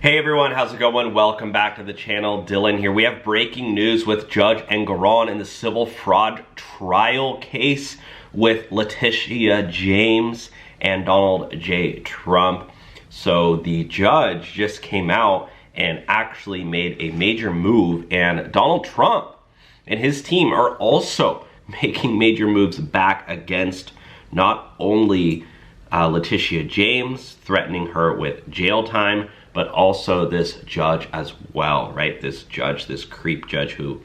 Hey everyone, how's it going? Welcome back to the channel. Dylan here. We have breaking news with Judge Engoron in the civil fraud trial case with Letitia James and Donald J. Trump. So the judge just came out and actually made a major move, and Donald Trump and his team are also making major moves back against not only Letitia James, threatening her with jail time, but also this judge as well, right? This judge, this creep judge who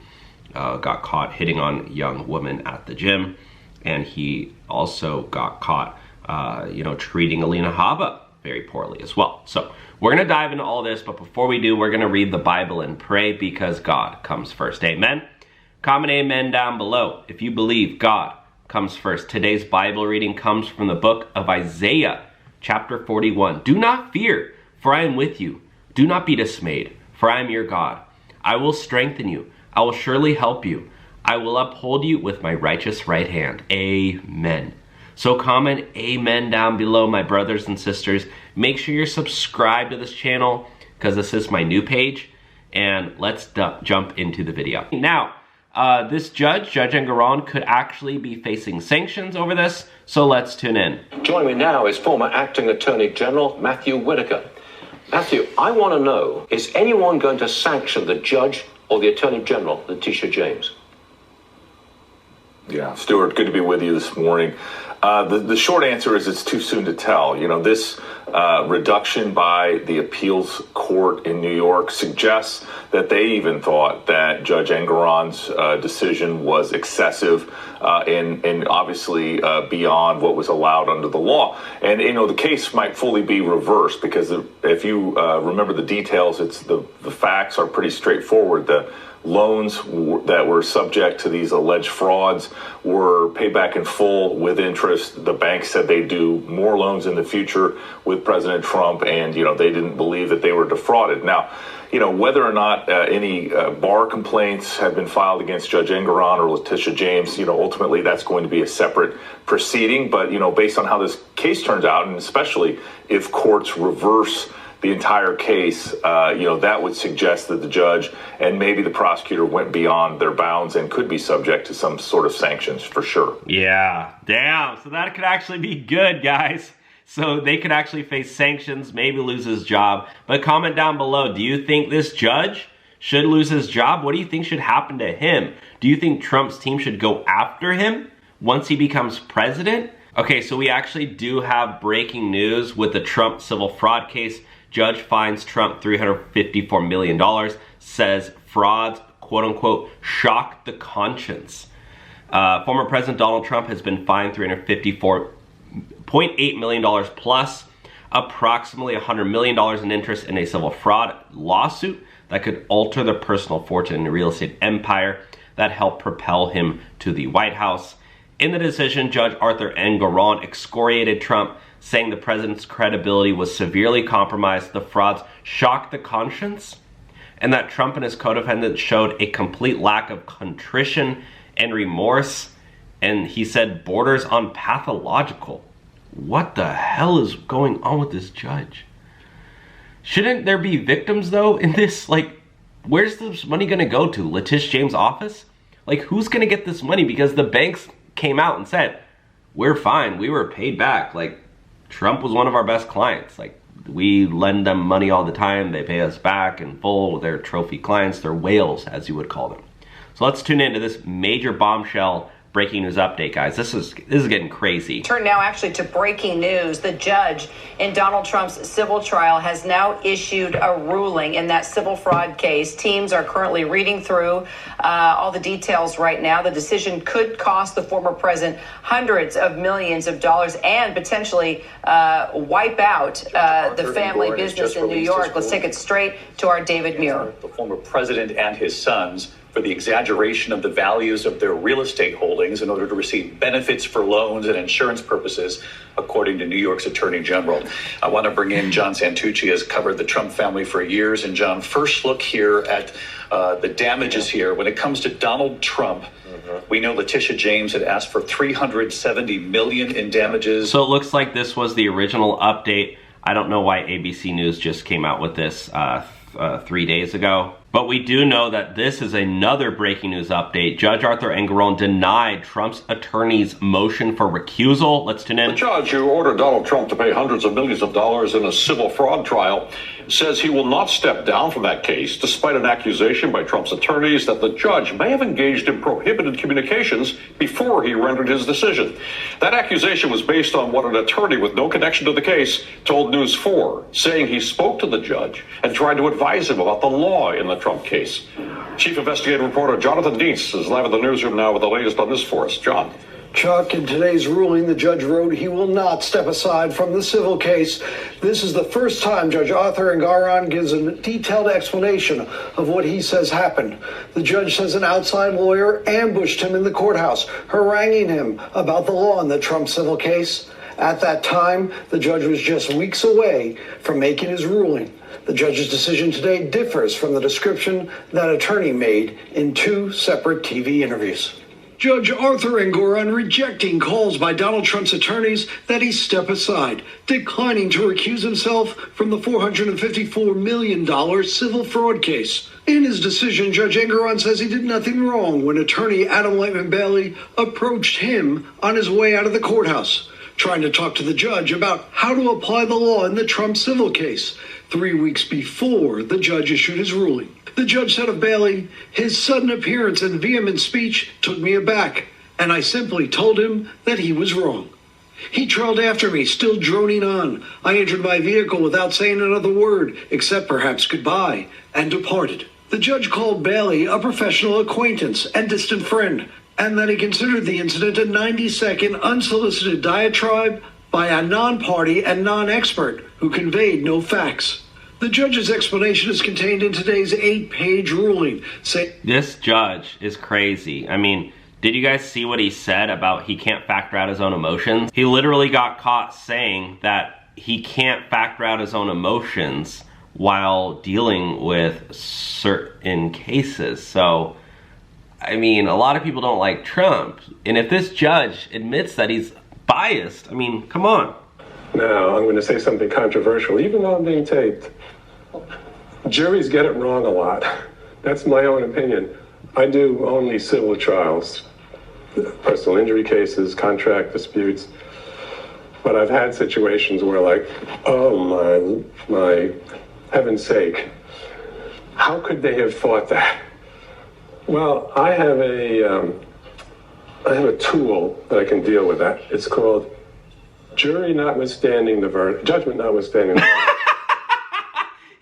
got caught hitting on a young woman at the gym. And he also got caught, treating Alina Habba very poorly as well. So we're gonna dive into all this, but before we do, we're gonna read the Bible and pray because God comes first, amen? Comment amen down below if you believe God comes first. Today's Bible reading comes from the book of Isaiah, chapter 41. Do not fear, for I am with you. Do not be dismayed, for I am your God. I will strengthen you. I will surely help you. I will uphold you with my righteous right hand. Amen. So comment amen down below, my brothers and sisters. Make sure you're subscribed to this channel because this is my new page. And let's jump into the video. Now, this Judge Engoron, could actually be facing sanctions over this. So let's tune in. Joining me now is former Acting Attorney General Matthew Whitaker. Matthew, I want to know, is anyone going to sanction the judge or the Attorney General, Letitia James? Yeah, Stuart, good to be with you this morning. The short answer is it's too soon to tell. You know, this reduction by the appeals court in New York suggests that they even thought that Judge Engoron's decision was excessive and obviously beyond what was allowed under the law. And, you know, the case might fully be reversed because if you remember the details, the facts are pretty straightforward. The loans that were subject to these alleged frauds were paid back in full with interest. The bank said they'd do more loans in the future with President Trump, and, you know, they didn't believe that they were defrauded. Now, you know, whether or not any bar complaints have been filed against Judge Engoron or Letitia James, you know, ultimately that's going to be a separate proceeding. But, you know, based on how this case turns out, and especially if courts reverse the entire case, that would suggest that the judge and maybe the prosecutor went beyond their bounds and could be subject to some sort of sanctions for sure. Yeah, damn. So that could actually be good, guys. So they could actually face sanctions, maybe lose his job. But comment down below, do you think this judge should lose his job? What do you think should happen to him? Do you think Trump's team should go after him once he becomes president? Okay, so we actually do have breaking news with the Trump civil fraud case. Judge fines Trump $354 million, says frauds, quote unquote, shocked the conscience. Former President Donald Trump has been fined $354.8 million plus approximately $100 million in interest in a civil fraud lawsuit that could alter the personal fortune and real estate empire that helped propel him to the White House. In the decision, Judge Arthur Engoron excoriated Trump, saying the president's credibility was severely compromised, the frauds shocked the conscience, and that Trump and his co-defendants showed a complete lack of contrition and remorse, and he said borders on pathological. What the hell is going on with this judge? Shouldn't there be victims, though, in this? Like, where's this money gonna go to? Letitia James' office? Like, who's gonna get this money? Because the banks came out and said, we're fine, we were paid back. Like, Trump was one of our best clients. Like, we lend them money all the time. They pay us back in full. They're trophy clients. They're whales, as you would call them. So let's tune into this major bombshell breaking news update, guys. This is getting crazy. Turn now actually to breaking news. The judge in Donald Trump's civil trial has now issued a ruling in that civil fraud case. Teams are currently reading through all the details right now. The decision could cost the former president hundreds of millions of dollars and potentially wipe out the family business in New York. Let's take it straight to our David Muir. The former president and his sons for the exaggeration of the values of their real estate holdings in order to receive benefits for loans and insurance purposes, according to New York's Attorney General. I want to bring in John Santucci, has covered the Trump family for years. And John, first look here at the damages here. When it comes to Donald Trump, we know Letitia James had asked for $370 million in damages. So it looks like this was the original update. I don't know why ABC News just came out with this 3 days ago. But we do know that this is another breaking news update. Judge Arthur Engoron denied Trump's attorney's motion for recusal. Let's tune in. The judge who ordered Donald Trump to pay hundreds of millions of dollars in a civil fraud trial says he will not step down from that case, despite an accusation by Trump's attorneys that the judge may have engaged in prohibited communications before he rendered his decision. That accusation was based on what an attorney with no connection to the case told News 4, saying he spoke to the judge and tried to advise him about the law in the Trump case. Chief investigative reporter Jonathan Dietz is live at the newsroom now with the latest on this for us. John. Chuck, in today's ruling, the judge wrote he will not step aside from the civil case. This is the first time Judge Arthur Engoron gives a detailed explanation of what he says happened. The judge says an outside lawyer ambushed him in the courthouse, haranguing him about the law in the Trump civil case. At that time, the judge was just weeks away from making his ruling. The judge's decision today differs from the description that attorney made in 2 separate TV interviews. Judge Arthur Engoron rejecting calls by Donald Trump's attorneys that he step aside, declining to recuse himself from the $454 million civil fraud case. In his decision, Judge Engoron says he did nothing wrong when attorney Adam Lightman Bailey approached him on his way out of the courthouse, trying to talk to the judge about how to apply the law in the Trump civil case, 3 weeks before the judge issued his ruling. The judge said of Bailey, his sudden appearance and vehement speech took me aback, and I simply told him that he was wrong. He trailed after me, still droning on. I entered my vehicle without saying another word, except perhaps goodbye, and departed. The judge called Bailey a professional acquaintance and distant friend, and that he considered the incident a 90-second unsolicited diatribe by a non-party and non-expert who conveyed no facts. The judge's explanation is contained in today's 8-page ruling. This judge is crazy. I mean, did you guys see what he said about he can't factor out his own emotions? He literally got caught saying that he can't factor out his own emotions while dealing with certain cases. So, I mean, a lot of people don't like Trump. And if this judge admits that he's biased, I mean, come on. Now, I'm going to say something controversial, even though I'm being taped. Juries get it wrong a lot. That's my own opinion. I do only civil trials, personal injury cases, contract disputes. But I've had situations where, like, oh my heaven's sake, how could they have thought that? Well, I have a tool that I can deal with that. It's called jury notwithstanding the verdict, judgment notwithstanding the verdict.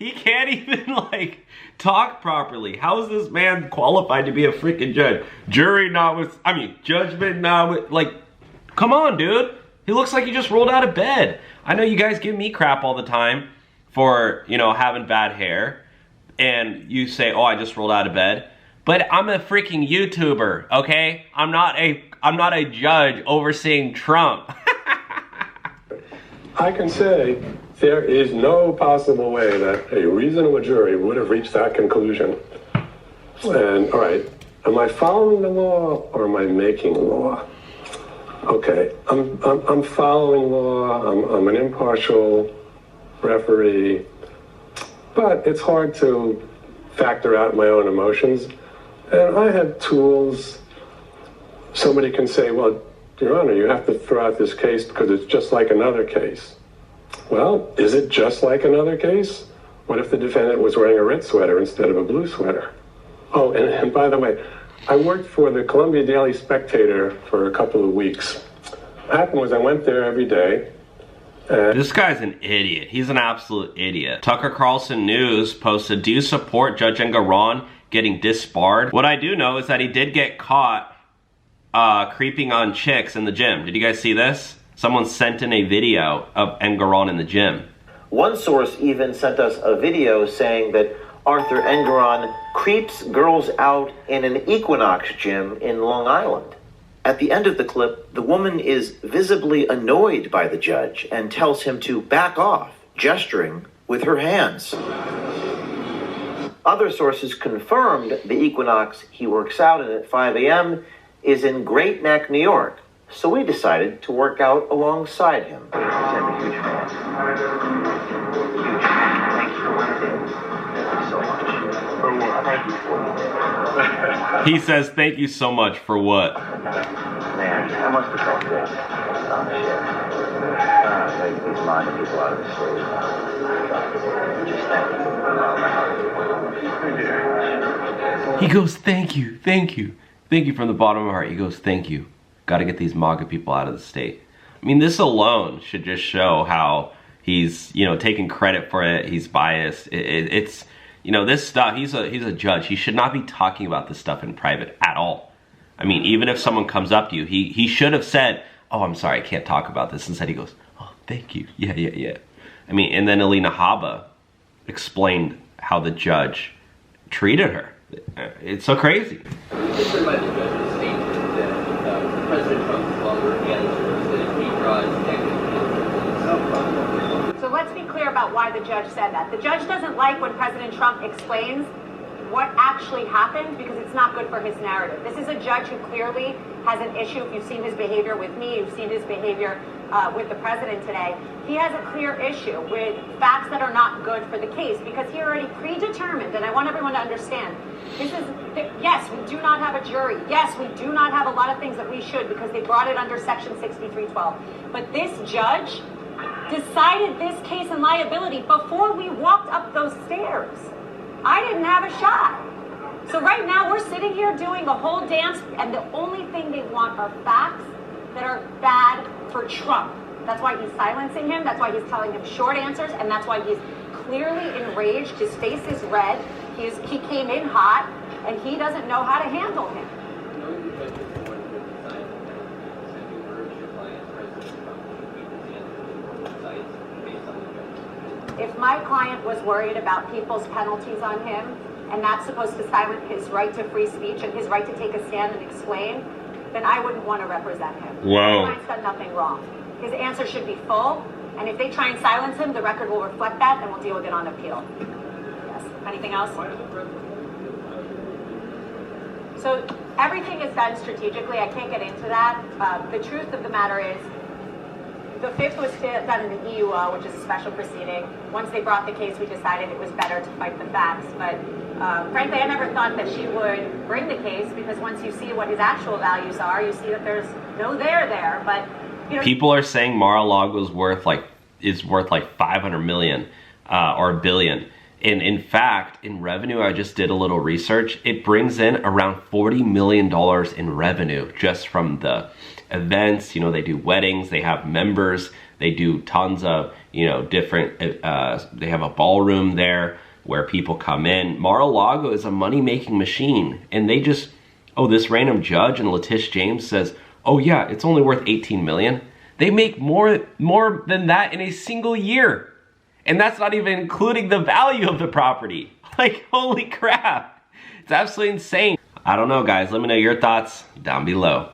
He can't even, like, talk properly. How is this man qualified to be a freaking judge? Judgment like, come on, dude. He looks like he just rolled out of bed. I know you guys give me crap all the time for, you know, having bad hair. And you say, oh, I just rolled out of bed. But I'm a freaking YouTuber, okay? I'm not a judge overseeing Trump. I can say there is no possible way that a reasonable jury would have reached that conclusion. And, all right, am I following the law or am I making law? Okay, I'm following law. I'm an impartial referee, but it's hard to factor out my own emotions. And I have tools. Somebody can say, well, Your Honor, you have to throw out this case because it's just like another case. Well, is it just like another case? What if the defendant was wearing a red sweater instead of a blue sweater? Oh, and by the way, I worked for the Columbia Daily Spectator for a couple of weeks. What happened was I went there every day. This guy's an idiot. He's an absolute idiot. Tucker Carlson News posted, do you support Judge Engoron getting disbarred? What I do know is that he did get caught creeping on chicks in the gym. Did you guys see this? Someone sent in a video of Engoron in the gym. One source even sent us a video saying that Arthur Engoron creeps girls out in an Equinox gym in Long Island. At the end of the clip, the woman is visibly annoyed by the judge and tells him to back off, gesturing with her hands. Other sources confirmed the Equinox he works out in at 5 a.m. is in Great Neck, New York. So we decided to work out alongside him. I'm a huge fan. He says thank you so much for what? Man, I must have felt good. Take these minor people out of the state. Just thank you from He goes, thank you, thank you. Thank you from the bottom of my heart. He goes, thank you. Got to get these MAGA people out of the state. I mean, this alone should just show how he's, you know, taking credit for it. He's biased. It's, you know, this stuff, he's a judge. He should not be talking about this stuff in private at all. I mean, even if someone comes up to you, he should have said, oh, I'm sorry, I can't talk about this. Instead, he goes, oh, thank you. Yeah. I mean, and then Alina Habba explained how the judge treated her. It's so crazy. President Trump's longer answers that he draws negative. So let's be clear about why the judge said that. The judge doesn't like when President Trump explains what actually happened because it's not good for his narrative. This is a judge who clearly has an issue. If you've seen his behavior with me, you've seen his behavior with the president today. He has a clear issue with facts that are not good for the case because he already predetermined, and I want everyone to understand, yes, we do not have a jury. Yes, we do not have a lot of things that we should because they brought it under Section 6312. But this judge decided this case and liability before we walked up those stairs. I didn't have a shot. So right now we're sitting here doing a whole dance, and the only thing they want are facts that are bad for Trump. That's why he's silencing him. That's why he's telling him short answers, and that's why he's clearly enraged. His face is red. He came in hot, and he doesn't know how to handle him. If my client was worried about people's penalties on him, and that's supposed to silence his right to free speech and his right to take a stand and explain, then I wouldn't want to represent him. Wow. My client's done nothing wrong. His answer should be full, and if they try and silence him, the record will reflect that, and we'll deal with it on appeal. Yes. Anything else? So everything is done strategically. I can't get into that. The truth of the matter is, the fifth was done in the EUO, which is a special proceeding. Once they brought the case, we decided it was better to fight the facts. But frankly, I never thought that she would bring the case because once you see what his actual values are, you see that there's no there. But you know, people are saying Mar-a-Lago is worth like 500 million or $1 billion. And in fact, in revenue, I just did a little research. It brings in around $40 million in revenue just from the events. You know, they do weddings, they have members, they do tons of, you know, different, they have a ballroom there where people come in. Mar-a-Lago is a money-making machine. And they just, oh, this random judge and Letitia James says, oh yeah, it's only worth 18 million. They make more than that in a single year. And that's not even including the value of the property. Like, holy crap. It's absolutely insane. I don't know, guys. Let me know your thoughts down below.